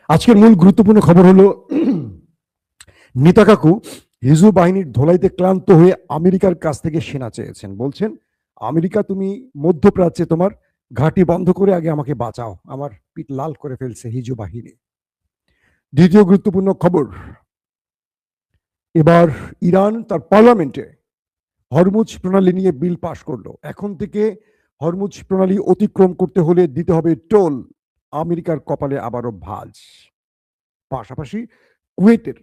আজকের মূল গুরুত্বপূর্ণ খবর হলো নেতাকাকু হিজু বাহিনীর ধোলাইতে ক্লান্ত হয়ে আমেরিকার কাছ থেকে সেনা চেয়েছেন। বলছেন, আমেরিকা তুমি মধ্যপ্রাচ্যে তোমার ঘাঁটি বন্ধ করে আগে আমাকে বাঁচাও, আমার পিঠ লাল করে ফেলছে হিজু বাহিনী। দ্বিতীয় গুরুত্বপূর্ণ খবর, এবার ইরান তার পার্লামেন্টে হরমুজ প্রণালী নিয়ে বিল পাশ করলো। এখন থেকে হরমুজ প্রণালী অতিক্রম করতে হলে দিতে হবে টোল। আমেরিকার কপালে আবারও ভাঁজ। পাশাপাশি কুয়েতের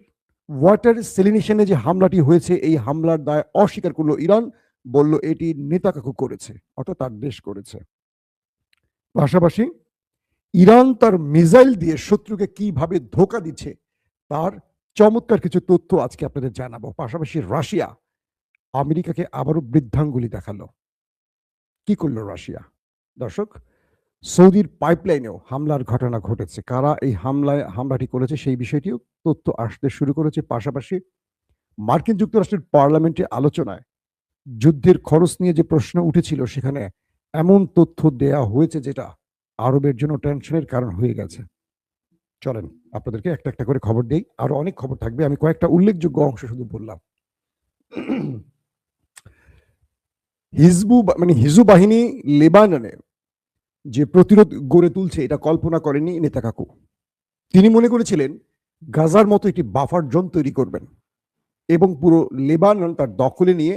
ওয়াটার সেলিনেশনে যে হামলাটি হয়েছে, এই হামলার দায় অস্বীকার করলো ইরান, বলল এটি নেতাকাকু করেছে, অর্থাৎ তার দেশ করেছে। পাশাপাশি ইরান তার মিসাইল দিয়ে শত্রুকে কিভাবে ধোঁকা দিচ্ছে তার চমৎকার কিছু তথ্য আজকে আপনাদের জানাবো। পাশাপাশি রাশিয়া আমেরিকাকে আবারও বৃদ্ধাঙ্গুলি দেখালো। কি করলো রাশিয়া? দর্শক, সৌদির পাইপলাইনেও হামলার ঘটনা ঘটেছে। কারা এই হামলাটি করেছে সেই বিষয়টিও তথ্য আসতে শুরু করেছে। পাশাপাশি মার্কিন যুক্তরাষ্ট্রের পার্লামেন্টে আলোচনায় যুদ্ধের খরচ নিয়ে যে প্রশ্ন উঠেছিল, সেখানে এমন তথ্য দেয়া হয়েছে যেটা আরবের জন্য টেনশনের কারণ হয়ে গেছে। চলেন আপনাদেরকে একটা একটা করে খবর দেই, আরো অনেক খবর থাকবে, আমি কয়েকটা উল্লেখযোগ্য অংশ শুধু বললাম। হিজু বাহিনী লেবাননে যে প্রতিরোধ গড়ে তুলছে, এটা কল্পনা করেনি নেতাকাকু। তিনি মনে করেছিলেন গাজার মতো একটি বাফার জোন তৈরি করবেন এবং পুরো লেবানন তার দখলে নিয়ে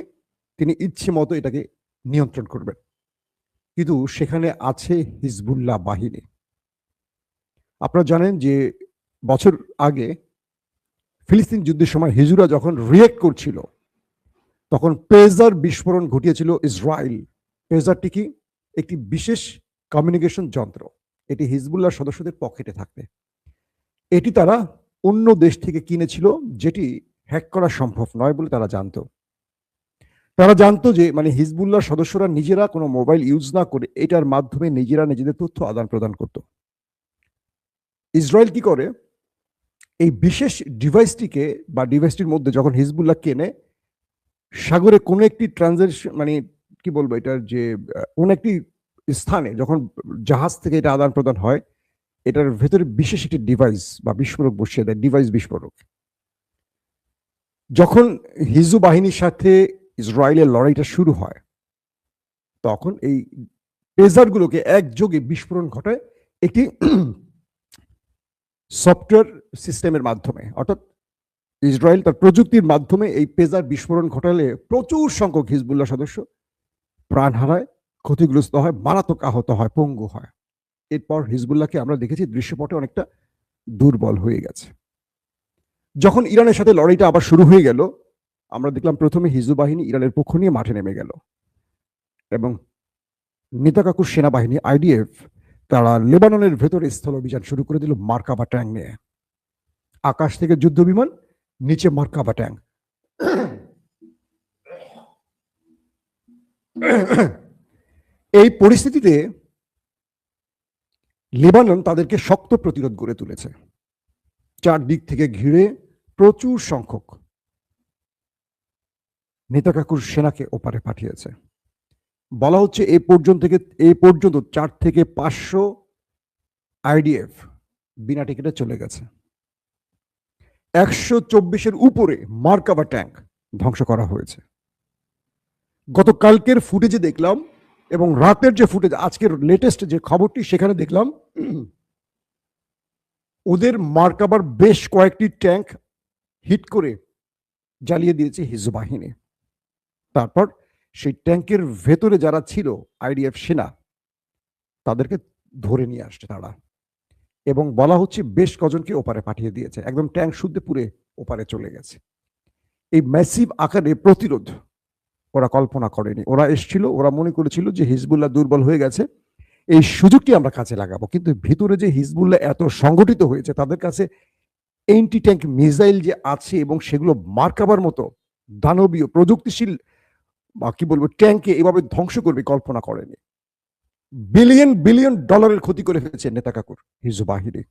তিনি ইচ্ছে মতো এটাকে নিয়ন্ত্রণ করবেন। কিন্তু সেখানে আছে হিজবুল্লাহ বাহিনী। আপনারা জানেন যে বছর আগে ফিলিস্তিন যুদ্ধের সময় হিজুরা যখন রিয়েক্ট করছিল, তখন পেজার বিস্ফোরণ ঘটিয়েছিল ইসরায়েল। পেজারটি কি? একটি বিশেষ কমিউনিকেশন যন্ত্র। এটি হিজবুল্লাহ সদস্যদের পকেটে থাকবে। এটি তারা অন্য দেশ থেকে কিনেছিল, যেটি হ্যাক করা সম্ভব নয় বলে তারা জানতো। তারা জানতো যে হিজবুল্লাহ সদস্যরা নিজেরা কোনো মোবাইল ইউজ না করে এটার মাধ্যমে নিজেরা নিজেদের তথ্য আদান প্রদান করত। ইসরায়েল কি করে, এই বিশেষ ডিভাইসটির মধ্যে যখন হিজবুল্লাহ কেনে, সাগরে কোনো একটি ট্রানজাকশন কি বলবো, এটার যে কোন একটি স্থানে যখন জাহাজ থেকে এটা আদান প্রদান হয়, এটার ভেতরে বিশেষ একটি ডিভাইস বা বিস্ফোরক বসিয়ে দেয়, ডিভাইস বিস্ফোরক। যখন হিজু বাহিনীর সাথে ইসরায়েলের লড়াইটা শুরু হয়, তখন এই পেজারগুলোকে একযোগে বিস্ফোরণ ঘটায় একটি সফটওয়্যার সিস্টেমের মাধ্যমে। অর্থাৎ ইসরায়েল তার প্রযুক্তির মাধ্যমে এই পেজার বিস্ফোরণ ঘটালে প্রচুর সংখ্যক হিজবুল্লাহ সদস্য প্রাণ হারায়, ক্ষতিগ্রস্ত হয়, মারাত্মক আহত হয়, পঙ্গু হয়। এরপর হিজবুল্লাহকে আমরা দেখেছি দৃশ্যপটে অনেকটা দুর্বল হয়ে গেছে। যখন ইরানের সাথে লড়াইটা আবার শুরু হয়ে গেল, আমরা দেখলাম প্রথমে হিজবু বাহিনী ইরানের পক্ষ নিয়ে মাঠে নেমে গেল এবং নেতাকাকুর সেনাবাহিনী আইডিএফ তারা লেবাননের ভেতরে স্থল অভিযান শুরু করে দিল মার্কাভা ট্যাঙ্ক নিয়ে। আকাশ থেকে যুদ্ধ বিমান, নিচে মার্কাভা ট্যাঙ্ক। এই পরিস্থিতিতে লেবানন তাদেরকে শক্ত প্রতিরোধ গড়ে তুলেছে। চারদিক থেকে ঘিরে প্রচুর সংখ্যক নেতাকাকুর সেনাকে ওপারে পাঠিয়েছে। বলা হচ্ছে এই পর্যন্ত 4 থেকে 500 আইডিএফ বিনা টিকিটে চলে গেছে। 124-এর উপরে মার্কাভা ট্যাঙ্ক ধ্বংস করা হয়েছে। গতকালকের ফুটেজে দেখলাম এবং রাতের যে ফুটেজ, আজকের লেটেস্ট যে খবরটি, সেখানে দেখলাম ওদের মার্কাভার বেশ কয়েকটি ট্যাঙ্ক হিট করে জ্বালিয়ে দিয়েছে হিজবু বাহিনী। তারপর সেই ট্যাঙ্কের ভেতরে যারা ছিল আইডিএফ সেনা, তাদেরকে ধরে নিয়ে আসছে তারা, এবং বলা হচ্ছে বেশ কজনকে ওপারে পাঠিয়ে দিয়েছে। একদম ট্যাঙ্ক শুদ্ধ পুরে ওপারে চলে গেছে। এই ম্যাসিভ আকারে প্রতিরোধ ওরা কল্পনা করেনি। ওরা এসেছিল, ওরা মনে করেছিল যে হিজবুল্লাহ দুর্বল হয়ে গেছে, এই সুযোগটি আমরা কাজে লাগাবো। কিন্তু ভিতরে যে হিজবুল্লাহ এত সংগঠিত হয়েছে, তাদের কাছে এন্টি ট্যাঙ্ক মিসাইল যে আছে এবং সেগুলো মার্কাবার মতো দানবীয় প্রযুক্তিশীল বা কি বলবো ট্যাঙ্কে এভাবে ধ্বংস করবে কল্পনা করেনি। বিলিয়ন বিলিয়ন ডলারের ক্ষতি করে ফেলেছে নেতাকাকুর হিজবু বাহিনী।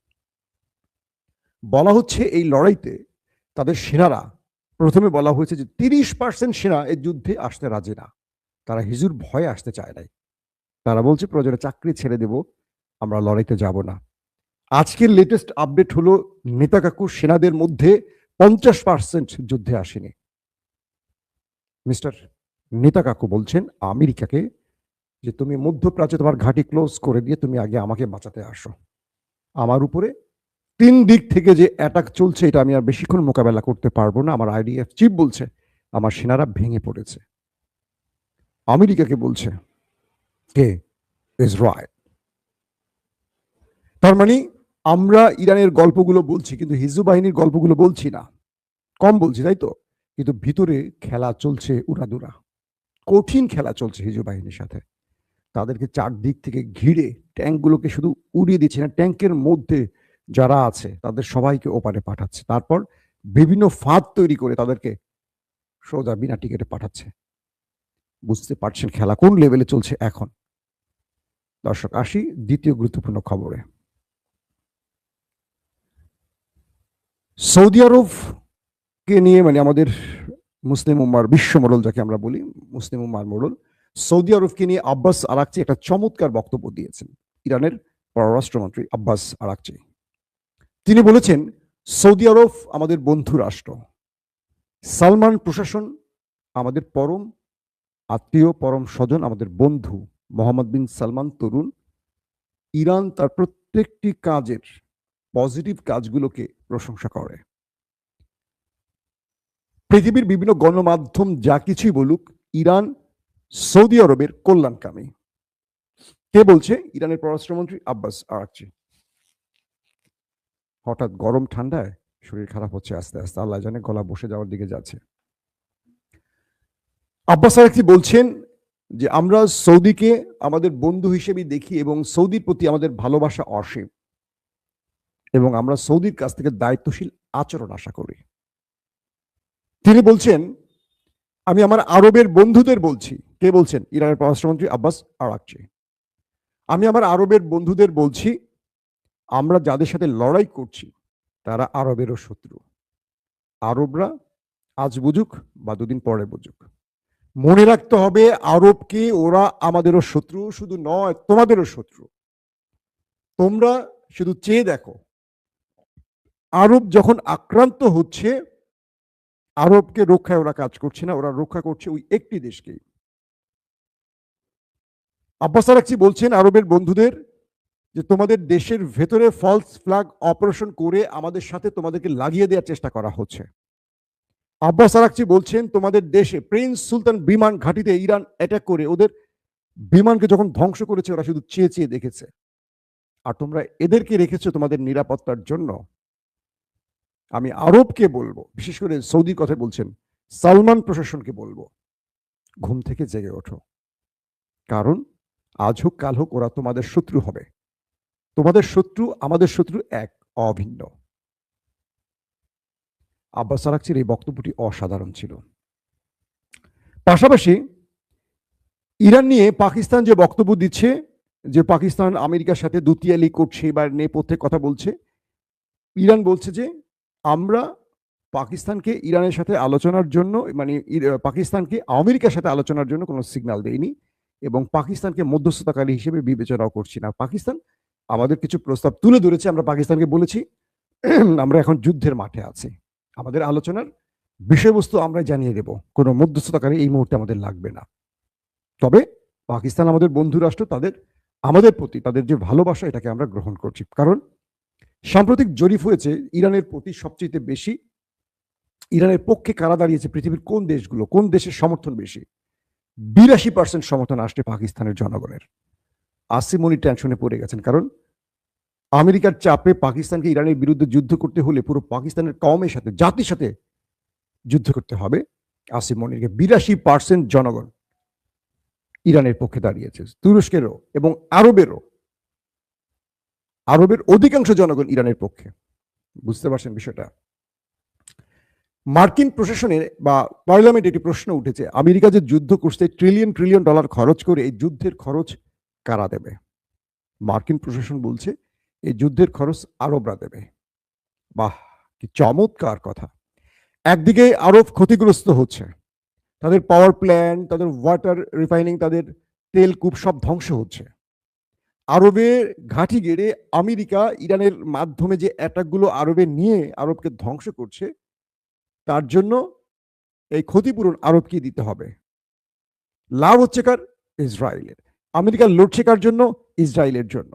বলা হচ্ছে এই লড়াইতে তাদের সেনারা, প্রথমে বলা হয়েছে যে 30% সেনা এই যুদ্ধে আসতে রাজি না। তারা হিজুর ভয়ে আসতে চায় নাই। তারা বলছে প্রয়োজনে চাকরি ছেড়ে দেব, আমরা লড়াইতে যাব না। আজকের লেটেস্ট আপডেট হলো নেতাকাকু সেনাদের মধ্যে 50% যুদ্ধে আসেনি। মিস্টার নেতাকাকু বলছেন আমেরিকাকে যে তুমি মধ্যপ্রাচ্যে তোমার ঘাঁটি ক্লোজ করে দিয়ে তুমি আগে আমাকে বাঁচাতে আসো। আমার উপরে 3 দিক থেকে যে অ্যাটাক চলছে এটা আমি আর বেশিক্ষণ মোকাবেলা করতে পারবো না। আমার আইডিএফ চিফ বলছে আমার সেনারা ভেঙে পড়েছে। আমেরিকাকে বলছে কে? ইসরায়েল। তার মানে আমরা ইরানের গল্পগুলো বলছি কিন্তু হিজবুত বাহিনীর গল্পগুলো বলছি না। কম বলছি তাই তো? কিন্তু ভিতরে খেলা চলছে উড়াদুরা। কঠিন খেলা চলছে হিজবুত বাহিনীর সাথে। তাদেরকে চারদিক থেকে ঘিরে ট্যাঙ্কগুলোকে শুধু উড়িয়ে দিচ্ছে না, ট্যাঙ্কের মধ্যে যারা আছে তাদের সবাইকে ওপারে পাঠাচ্ছে। তারপর বিভিন্ন ফাঁদ তৈরি করে তাদেরকে সোজা বিনা টিকেটে পাঠাচ্ছে। বুঝতে পারছেন খেলা কোন লেভেলে চলছে এখন। দর্শক আসি দ্বিতীয় গুরুত্বপূর্ণ খবরে। সৌদি আরবকে নিয়ে মানে আমাদের মুসলিম উম্মার বিশ্ব মোড়ল যাকে আমরা বলি, মুসলিম উম্মার মোড়ল, সৌদি আরবকে নিয়ে আব্বাস আরাকচি একটা চমৎকার বক্তব্য দিয়েছেন। ইরানের পররাষ্ট্রমন্ত্রী আব্বাস আরাকচি তিনি বলেছেন সৌদি আরব আমাদের বন্ধু রাষ্ট্র, সালমান প্রশাসন আমাদের পরম আত্মীয়, পরম স্বজন, আমাদের বন্ধু। মোহাম্মদ বিন সালমান তরুণ। ইরান তার প্রত্যেকটি কাজের পজিটিভ কাজগুলোকে প্রশংসা করে। পৃথিবীর বিভিন্ন গণমাধ্যম যা কিছুই বলুক, ইরান সৌদি আরবের কল্যাণকামী। কে বলছে? ইরানের পররাষ্ট্রমন্ত্রী আব্বাস আরাকচি। হঠাৎ গরম ঠান্ডায় শরীর খারাপ হচ্ছে আস্তে আস্তে, আল্লাহ জানে গলা বসে যাওয়ার দিকে যাচ্ছে। আব্বাস আরাকচি বলছেন যে আমরা সৌদিকে আমাদের বন্ধু হিসেবে দেখি এবং সৌদির প্রতি আমাদের ভালোবাসা অসীম এবং আমরা সৌদির কাছ থেকে দায়িত্বশীল আচরণ আশা করি। তিনি বলছেন আমি আমার আরবের বন্ধুদের বলছি। কে বলছেন? ইরানের পররাষ্ট্রমন্ত্রী আব্বাস আরাকচি। আমি আমার আরবের বন্ধুদের বলছি আমরা যাদের সাথে লড়াই করছি তারা আরবেরও শত্রু। আরবরা আজ বুঝুক বা দুদিন পরে বুঝুক, মনে রাখতে হবে আরবকে ওরা আমাদেরও শত্রু, শুধু নয় তোমাদেরও শত্রু। তোমরা শুধু চেয়ে দেখো, আরব যখন আক্রান্ত হচ্ছে আরবকে রক্ষায় ওরা কাজ করছে না, ওরা রক্ষা করছে ওই একটি দেশকেই। আব্বাস আরাকচি বলছেন আরবের বন্ধুদের যে তোমাদের দেশের ভেতরে ফলস ফ্ল্যাগ অপারেশন করে আমাদের সাথে তোমাদেরকে লাগিয়ে দেওয়ার চেষ্টা করা হচ্ছে। আব্বাস আরাকচি বলছেন তোমাদের দেশে প্রিন্স সুলতান বিমান ঘাঁটিতে ইরান অ্যাটাক করে ওদের বিমানকে যখন ধ্বংস করেছে ওরা শুধু চেয়ে চেয়ে দেখেছে, আর তোমরা এদেরকে রেখেছো তোমাদের নিরাপত্তার জন্য। আমি আরবকে বলবো, বিশেষ করে সৌদির কথা বলছেন, সালমান প্রশাসনকে বলবো ঘুম থেকে জেগে ওঠো, কারণ আজ হোক কাল হোক ওরা তোমাদের শত্রু হবে। তোমাদের শত্রু আমাদের শত্রু এক, অভিন্ন। আব্বাস আরাকচির এই বক্তব্যটি অসাধারণ ছিল। পাশাপাশি ইরান নিয়ে পাকিস্তান যে বক্তব্য দিচ্ছে যে পাকিস্তান আমেরিকার সাথে দুতিয়ালি করছে বা নেপথ্যে কথা বলছে, ইরান বলছে যে আমরা পাকিস্তানকে ইরানের সাথে আলোচনার জন্য মানে পাকিস্তানকে আমেরিকার সাথে আলোচনার জন্য কোনো সিগন্যাল দেয়নি এবং পাকিস্তানকে মধ্যস্থতাকারী হিসেবে বিবেচনাও করছি না। পাকিস্তান আমাদের কিছু প্রস্তাব তুলে ধরেছে, আমরা পাকিস্তানকে বলেছি আমরা এখন যুদ্ধের মাঠে আছি, আমাদের আলোচনার বিষয়বস্তু আমরা জানিয়ে দেব, কোনো মধ্যস্থতাকারী এই মুহূর্তে আমাদের লাগবে না। তবে পাকিস্তান আমাদের বন্ধু রাষ্ট্র, তাদের আমাদের প্রতি তাদের যে ভালোবাসা এটাকে আমরা গ্রহণ করছি। কারণ সাম্প্রতিক জরিপ হয়েছে ইরানের প্রতি সবচেয়ে বেশি, ইরানের পক্ষে কারা দাঁড়িয়েছে পৃথিবীর কোন দেশগুলো, কোন দেশের সমর্থন বেশি? 82% সমর্থন আসছে পাকিস্তানের জনগণের। আসিম মনি টেনশনে পড়ে গেছেন, কারণ আমেরিকার চাপে পাকিস্তানকে ইরানের বিরুদ্ধে যুদ্ধ করতে হলে পুরো পাকিস্তানের কওমের সাথে, জাতির সাথে যুদ্ধ করতে হবে। আসিম মনিরকে 82% জনগণ ইরানের পক্ষে দাঁড়িয়েছে, তুরস্কেরও এবং আরবের অধিকাংশ জনগণ ইরানের পক্ষে। বুঝতে পারছেন বিষয়টা? মার্কিন প্রশাসনের বা পার্লামেন্টে একটি প্রশ্ন উঠেছে, আমেরিকা যে যুদ্ধ করছে ট্রিলিয়ন ট্রিলিয়ন ডলার খরচ করে, এই যুদ্ধের খরচ কারা দেবে? মার্কিন প্রশাসন বলছে এই যুদ্ধের খরচ আরবরা দেবে। বাহ, কি চমৎকার কথা! একদিকে আরব ক্ষতিগ্রস্ত হচ্ছে, তাদের পাওয়ার প্ল্যান্ট, তাদের ওয়াটার রিফাইনিং, তাদের তেল কূপ সব ধ্বংস হচ্ছে। আরবের ঘাঁটি গেড়ে আমেরিকা ইরানের মাধ্যমে যে অ্যাটাকগুলো আরবে নিয়ে আরবকে ধ্বংস করছে, তার জন্য এই ক্ষতিপূরণ আরবকে দিতে হবে। লাভ হচ্ছে কার? ইসরায়েলের। আমেরিকা লড়ছে কার জন্য? ইসরায়েলের জন্য।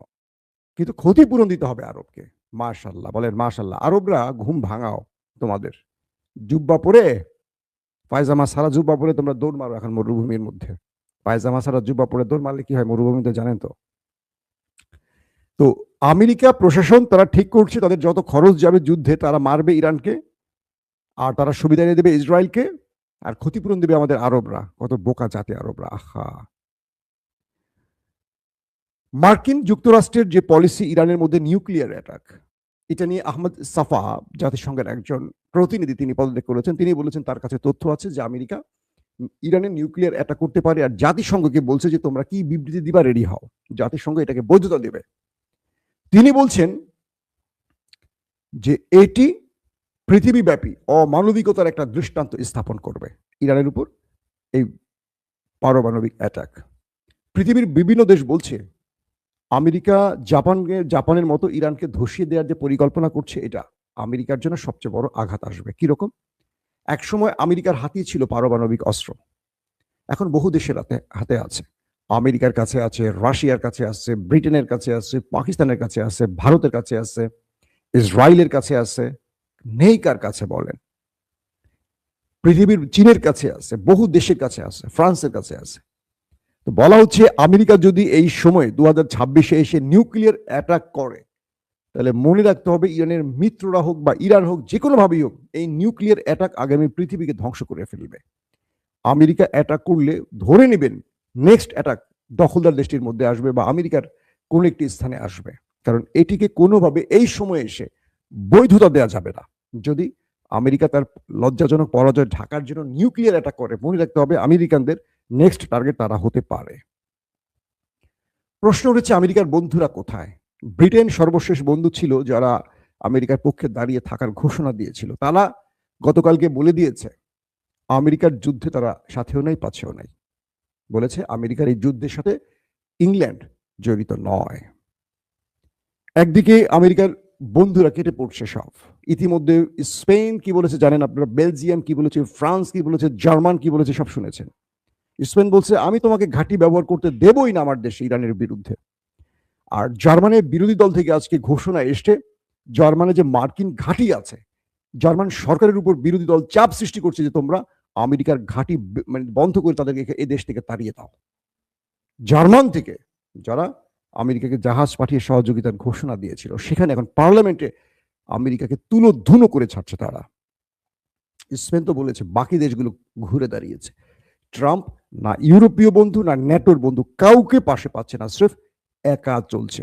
কিন্তু ক্ষতিপূরণ দিতে হবে আরবকে। মাশাল্লাহ, বলেন মাশাল্লাহ। আরবরা ঘুম ভাঙাও তোমাদের। জুব্বা পরে, পায়জামা সারা জুব্বা পরে তোমরা দৌড় মারো এখন মরুভূমির মধ্যে। পায়জামা সারা জুব্বা পরে দৌড় মারলে কি হয় মরুভূমিতে জানেন তো? তো আমেরিকা প্রশাসন তারা ঠিক করছে তাদের যত খরচ যাবে যুদ্ধে, তারা মারবে ইরানকে, আর তারা সুবিধা এনে দেবে ইসরায়েলকে, আর ক্ষতিপূরণ দেবে আমাদের আরবরা। কত বোকা জাতি আরবরা, আহা। মার্কিন যুক্তরাষ্ট্রের যে পলিসি ইরানের মধ্যে নিউক্লিয়ার অ্যাটাক, এটা নিয়ে আহমদ সাফা, জাতিসংঘের একজন প্রতিনিধি, তিনি পদত্যাগ করেছেন। তিনি বলেছেন তার কাছে তথ্য আছে যে আমেরিকা ইরানের নিউক্লিয়ার অ্যাটাক করতে পারে, আর জাতিসংঘকে বলছে যে তোমরা কি বিবৃতি দিবা রেডি হও, জাতিসংঘ এটাকে বৈধতা দেবে। তিনি বলছেন যে এটি পৃথিবীব্যাপী অমানবিকতার একটা দৃষ্টান্ত স্থাপন করবে ইরানের উপর এই পারমাণবিক অ্যাটাক। পৃথিবীর বিভিন্ন দেশ বলছে আমেরিকা জাপানের মতো ইরানকে ধসিয়ে দেওয়ার যে পরিকল্পনা করছে, এটা আমেরিকার জন্য সবচেয়ে বড় আঘাত আসবে। কিরকম? একসময় আমেরিকার হাতেই ছিল পারমাণবিক অস্ত্র, এখন বহু দেশের হাতে আছে। আমেরিকার কাছে আছে, রাশিয়ার কাছে আছে, ব্রিটেনের কাছে আছে, পাকিস্তানের কাছে আছে, ভারতের কাছে আছে, ইসরায়েলের কাছে আছে, নেই কার কাছে বলেন? পৃথিবীর চীনের কাছে আছে, বহু দেশের কাছে আছে, ফ্রান্সের কাছে আছে। তো বলা হচ্ছে আমেরিকা যদি এই সময় 2026-এ এসে নিউক্লিয়ার অ্যাটাক করে, তাহলে মনে রাখতে হবে ইরানের মিত্ররা হোক বা ইরান হোক, যে কোনোভাবেই হোক, এই নিউক্লিয়ার অ্যাটাক আগামী পৃথিবীকে ধ্বংস করে ফেলবে। আমেরিকা অ্যাটাক করলে ধরে নেবেন নেক্সট অ্যাটাক দখলদার দেশটির মধ্যে আসবে বা আমেরিকার কোন একটি স্থানে আসবে, কারণ এটিকে কোনোভাবে এই সময়ে এসে বৈধতা দেওয়া যাবে না। যদি আমেরিকা তার লজ্জাজনক পরাজয় ঢাকার জন্য নিউক্লিয়ার অ্যাটাক করে, মনে রাখতে হবে আমেরিকানদের নেক্সট টার্গেট তারা হতে পারে। প্রশ্ন উঠেছে আমেরিকার বন্ধুরা কোথায়? ব্রিটেন সর্বশেষ বন্ধু ছিল যারা আমেরিকার পক্ষে দাঁড়িয়ে থাকার ঘোষণা দিয়েছিল। তারা গতকালকে বলে দিয়েছে আমেরিকার যুদ্ধে তারা সাথেও নাই পাছেও নাই। বলেছে আমেরিকার এই যুদ্ধের সাথে ইংল্যান্ড জড়িত নয়। একদিকে আমেরিকার বন্ধুরা কেটে পড়ছে সব। ইতিমধ্যে স্পেন কি বলেছে জানেন আপনারা, বেলজিয়াম কি বলেছে, ফ্রান্স কি বলেছে, জার্মান কি বলেছে, সব শুনেছেন। স্পেন বলছে আমি তোমাকে ঘাঁটি ব্যবহার করতে দেবই না আমার দেশে ইরানের বিরুদ্ধে। আর জার্মানের বিরোধী দল থেকে আজকে ঘোষণা এসছে জার্মানে যে মার্কিন ঘাঁটি আছে, জার্মান সরকারের উপর বিরোধী দল চাপ সৃষ্টি করছে যে তোমরা আমেরিকার ঘাঁটি মানে বন্ধ করে তাদেরকে এই দেশ থেকে তাড়িয়ে দাও। জার্মান থেকে যারা আমেরিকাকে জাহাজ পাঠিয়ে সহযোগিতার ঘোষণা দিয়েছিল, সেখানে এখন পার্লামেন্টে আমেরিকাকে তুলোধুনো করে ছাড়ছে তারা। স্পেন তো বলেছে, বাকি দেশগুলো ঘুরে দাঁড়িয়েছে। ট্রাম্প না ইউরোপীয় বন্ধু না ন্যাটোর বন্ধু কাউকে পাশে পাচ্ছে না, স্রেফ একা চলছে।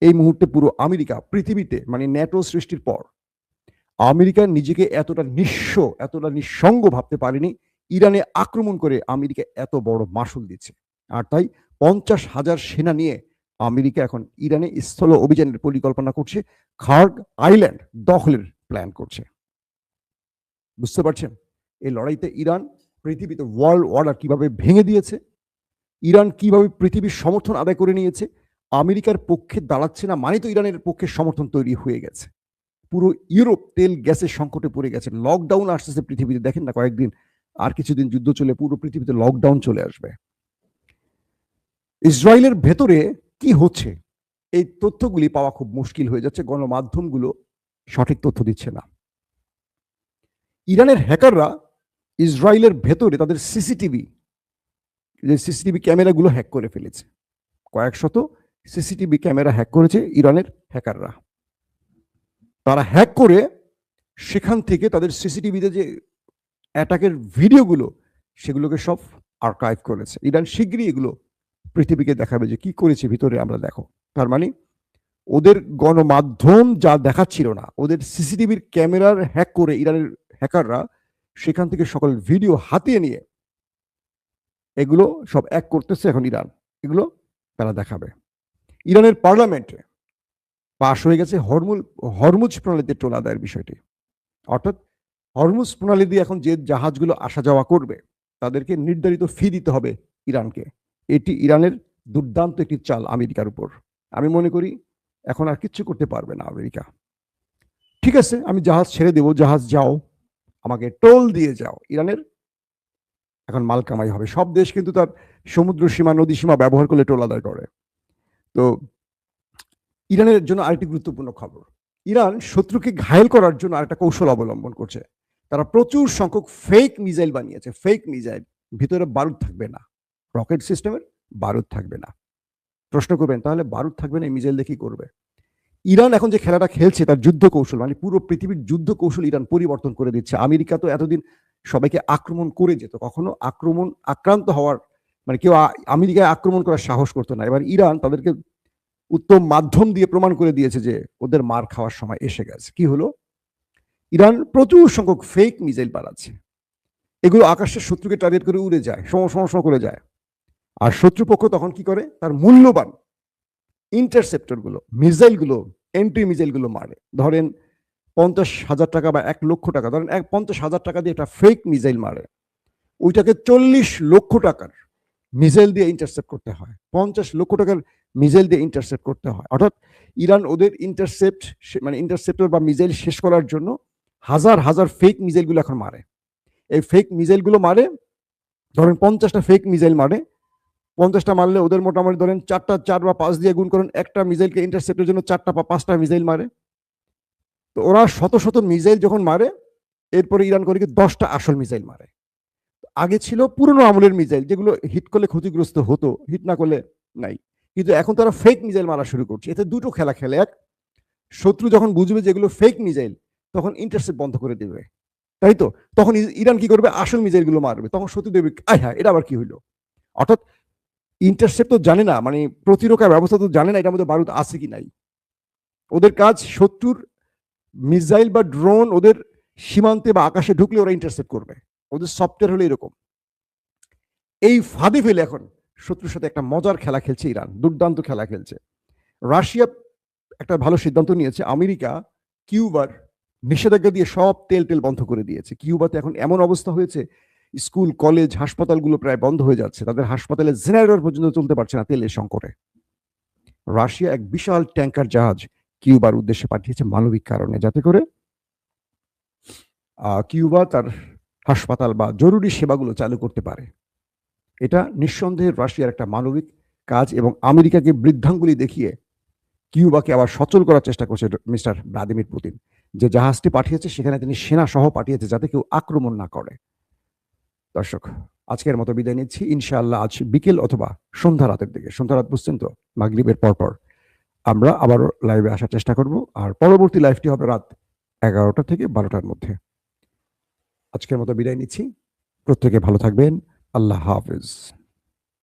এই মুহূর্তে পুরো আমেরিকা পৃথিবীতে মানে ন্যাটো সৃষ্টির পর আমেরিকা নিজেকে এতটা নিঃস্ব, এতটা নিঃসঙ্গ ভাবতে পারেনি। ইরানে আক্রমণ করে আমেরিকা এত বড় মাসুল দিচ্ছে, আর তাই 50,000 সেনা নিয়ে আমেরিকা এখন ইরানে স্থল অভিযানের পরিকল্পনা করছে, খার্গ আইল্যান্ড দখলের প্ল্যান করছে। বুঝতে পারছেন এই লড়াইতে ইরান পৃথিবীতে ওয়ার্ল্ড অর্ডার কিভাবে ভেঙে দিয়েছে, ইরান কিভাবে পৃথিবীর সমর্থন আদায় করে নিয়েছে। আমেরিকার পক্ষে দাঁড়াচ্ছে না মানে তো ইরানের পক্ষে সমর্থন তৈরি হয়ে গেছে। পুরো ইউরোপ তেল গ্যাসের সংকটে পড়ে গেছে, লকডাউন আসতেছে পৃথিবীতে, দেখেন না কয়েকদিন, আর কিছুদিন যুদ্ধ চলে পুরো পৃথিবীতে লকডাউন চলে আসবে। ইসরায়েলের ভেতরে কি হচ্ছে এই তথ্যগুলি পাওয়া খুব মুশকিল হয়ে যাচ্ছে, গণমাধ্যমগুলো সঠিক তথ্য দিচ্ছে না। ইরানের হ্যাকাররা ইসরায়েলের ভেতরে তাদের সিসিটিভি ক্যামেরাগুলো হ্যাক করে ফেলেছে। কয়েক শত সিসিটিভি ক্যামেরা হ্যাক করেছে ইরানের হ্যাকাররা। তারা হ্যাক করে সেখান থেকে তাদের সিসিটিভিতে যে অ্যাটাকের ভিডিওগুলো সেগুলোকে সব আর্কাইভ করেছে। ইরান শীঘ্রই এগুলো পৃথিবীকে দেখাবে যে কি করেছে ভিতরে, আমরা দেখো। তার মানে ওদের গণমাধ্যম যা দেখাচ্ছিল না, ওদের সিসিটিভির ক্যামেরার হ্যাক করে ইরানের হ্যাকাররা সেখান থেকে সকল ভিডিও হাতিয়ে নিয়ে এগুলো সব এক করতেছে এখন ইরান, এগুলো তারা দেখাবে। ইরানের পার্লামেন্টে পাশ হয়ে গেছে হরমুজ প্রণালীতে টোল আদায়ের বিষয়টি, অর্থাৎ হরমুজ প্রণালী দিয়ে এখন যে জাহাজগুলো আসা যাওয়া করবে তাদেরকে নির্ধারিত ফি দিতে হবে ইরানকে। এটি ইরানের দুর্দান্ত একটি চাল আমেরিকার উপর। আমি মনে করি এখন আর কিচ্ছু করতে পারবে না আমেরিকা। ঠিক আছে, আমি জাহাজ ছেড়ে দেব, জাহাজ যাও, আমাকে টোল দিয়ে যাও। ইরানের এখন মাল কামাই হবে। সব দেশ কিন্তু তার সমুদ্র সীমা, নদী সীমা ব্যবহার করলে টোল আদায় করে। তো ইরানের জন্য আরেকটি গুরুত্বপূর্ণ খবর, ইরান শত্রুকে ঘায়েল করার জন্য আরেকটা কৌশল অবলম্বন করছে। তারা প্রচুর সংখ্যক ফেক মিসাইল বানিয়েছে। ফেক মিসাইল, ভিতরে বারুদ থাকবে না, রকেট সিস্টেমের বারুদ থাকবে না। প্রশ্ন করবেন তাহলে বারুদ থাকবে না, এই মিসাইল দিয়ে কি করবে? ইরান এখন যে খেলাটা খেলছে তার যুদ্ধ কৌশল, মানে পুরো পৃথিবীর যুদ্ধ কৌশল ইরান পরিবর্তন করে দিচ্ছে। আমেরিকা তো এতদিন সবাইকে আক্রমণ করে যেত, কখনো আক্রান্ত হওয়ার মানে কেউ আমেরিকায় আক্রমণ করার সাহস করতো না। এবার ইরান তাদেরকে উত্তম মাধ্যম দিয়ে প্রমাণ করে দিয়েছে যে ওদের মার খাওয়ার সময় এসে গেছে। কি হলো? ইরান প্রচুর সংখ্যক ফেক মিসাইল বানাচ্ছে। এগুলো আকাশের শত্রুকে টার্গেট করে উড়ে যায়, সম করে যায়। আর শত্রুপক্ষ তখন কি করে? তার মূল্যবান ইন্টারসেপ্টর গুলো, মিসাইল গুলো, এন্ট্রি মিসাইল গুলো মারে। ধরেন 50,000 টাকা বা 1 লক্ষ টাকা, ধরেন 50,000 টাকা দিয়ে একটা ফেক মিসাইল মারে, ওইটাকে 40 লক্ষ টাকার মিসাইল দিয়ে ইন্টারসেপ্ট করতে হয়। 50 লক্ষ টাকার মিসাইল দিয়ে ইন্টারসেপ্ট করতে হয়। অর্থাৎ ইরান ওদের মানে ইন্টারসেপ্টর বা মিসাইল শেষ করার জন্য হাজার হাজার ফেক মিসাইলগুলো এখন মারে। এই ফেক মিসাইলগুলো মারে, ধরেন 50টা ফেক মিসাইল মারে। 50টা মারলে ওদের মোটামুটি ধরেন 4 বা 5 দিয়ে গুণ করেন, একটা মিসাইলকে ইন্টারসেপ্টের জন্য 4টা বা 5টা মিসাইল মারে। তো ওরা শত শত মিসাইল যখন মারে, এরপরে ইরান করে কি 10টা আসল মিসাইল মারে। আগে ছিল পুরনো আমলের মিসাইল, যেগুলো হিট করলে ক্ষতিগ্রস্ত হতো, হিট না করলে নাই। কিন্তু এখন তারা ফেক মিসাইল মারা শুরু করছে। এতে দুটো খেলা খেলে, এক, শত্রু যখন বুঝবে যেগুলো ফেক মিসাইল তখন ইন্টারসেপ্ট বন্ধ করে দেবে, তাই তো? তখন ইরান কি করবে? আসল মিসাইল গুলো মারবে। তখন শত্রু দেবে আয় হ্যাঁ এটা আবার কি হইলো। অর্থাৎ ইন্টারসেপ্ট তো জানে না, মানে প্রতিরক্ষা ব্যবস্থা তো জানে না এটার মধ্যে বারুদ আছে কি নাই। ওদের কাজ শত্রুর মিসাইল বা ড্রোন ওদের সীমান্তে বা আকাশে ঢুকলে ওরা ইন্টারসেপ্ট করবে। ওদের সফটওয়্যার হলো এরকম। এই ফাঁদে ফেলে এখন শত্রুর সাথে একটা মজার খেলা খেলছে ইরান, দুর্দান্ত খেলা খেলছে। রাশিয়া একটা ভালো সিদ্ধান্ত নিয়েছে। আমেরিকা কিউবার নিষেধাজ্ঞা দিয়ে সব তেল বন্ধ করে দিয়েছে। কিউবাতে এখন এমন অবস্থা হয়েছে, স্কুল, কলেজ, হাসপাতালগুলো প্রায় বন্ধ হয়ে যাচ্ছে। তাদের হাসপাতালে জেনারেটর পর্যন্ত চলতে পারছে না তেলের সংকটে। রাশিয়া এক বিশাল ট্যাঙ্কার জাহাজ কিউবার উদ্দেশ্যে পাঠিয়েছে মানবিক কারণে, যাতে করে কিউবা তার হাসপাতাল বা জরুরি সেবাগুলো চালু করতে পারে। এটা নিঃসন্দেহে রাশিয়ার একটা মানবিক কাজ এবং আমেরিকাকে বৃদ্ধাঙ্গুলি দেখিয়ে কিউবাকে আবার সচল করার চেষ্টা করছে মিস্টার ভ্লাদিমির পুতিন। যে জাহাজটি পাঠিয়েছে সেখানে তিনি সেনা সহ পাঠিয়েছে যাতে কেউ আক্রমণ না করে। দর্শক, আজকের মতো বিদায় নিচ্ছি। ইনশাআল্লাহ আজ বিকেল অথবা সন্ধ্যা রাতের দিকে, সন্ধ্যা রাত বুঝছেন তো, মাগরিবের পর আমরা আবারও লাইভে আসার চেষ্টা করব। আর পরবর্তী লাইভটি হবে রাত 11টা থেকে 12টার মধ্যে। আজকের মতো বিদায় নিচ্ছি। প্রত্যেকে ভালো থাকবেন। আল্লাহ হাফেজ।